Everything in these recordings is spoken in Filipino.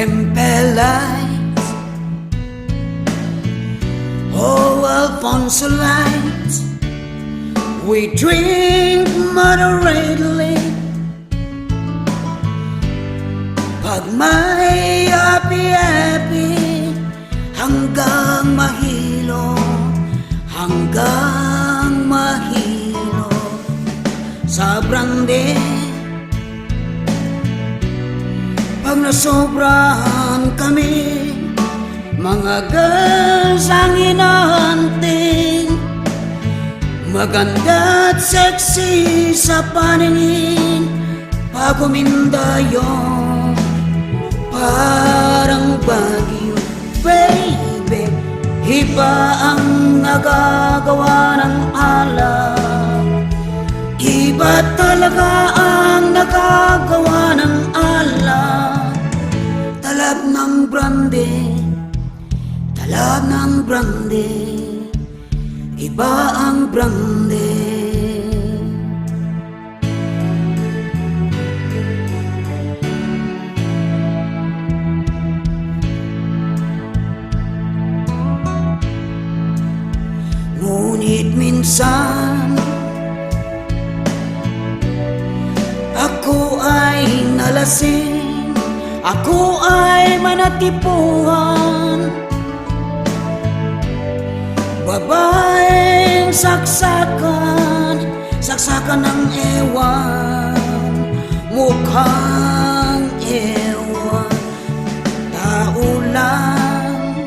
Hempel lights, oh Alfonso lights. We drink moderately. Pag may happy-happy, hanggang mahilo, hanggang mahilo sa brandy. Pag nasobrahan kami, mga girls ang hinahunting, maganda at sexy sa paningin. Pag umindayo, parang bagyo, baby. Iba ang nagagawa ng alak, iba talaga ang nagagawa ng alak. Talab ng brandy, talab ng brandy, iba ang brandy. Ngunit minsan ako ay nalasing, ako ay manatipuhan. Babaeng saksakan, saksakan ng ewan, mukhang ewan. Tao lang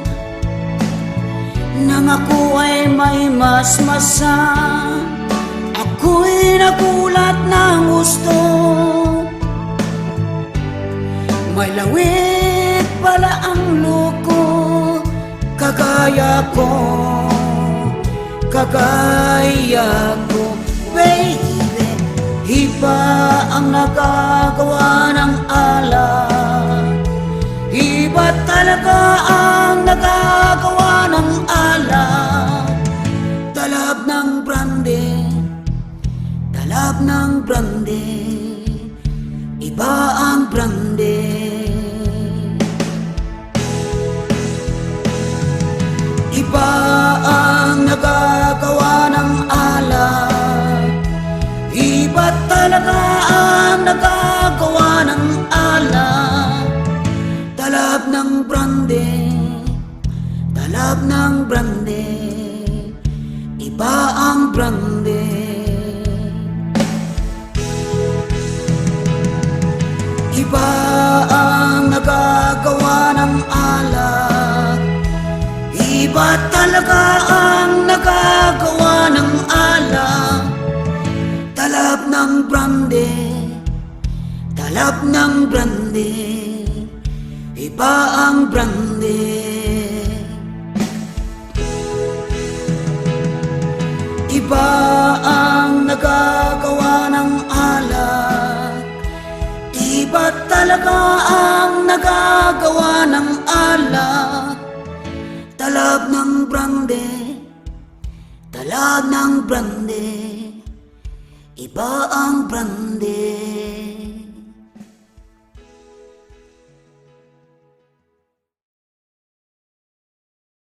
nang ako ay may masmasan, ako'y nagulat ng gusto. May lawit pala ang loko, kagaya ko, kagaya ko, baby. Iba ang nagagawa ng alak, iba talaga ang nagagawa ng alak. Talab ng brandy, talab ng brandy, iba ang brandy. Iba ang nagagawa ng alak, iba talaga ang nagagawa ng alak. Talab ng brandy, talab ng brandy, iba ang brandy. Iba ang nagagawa ng alak, iba talaga ang nagagawa ng alak. Talab ng brandy, talab ng brandy, iba ang brandy. Iba ang nagagawa ng alak, iba talaga ang nagagawa ng alak. Talab ng brandy, talab ng brandy, iba ang brandy.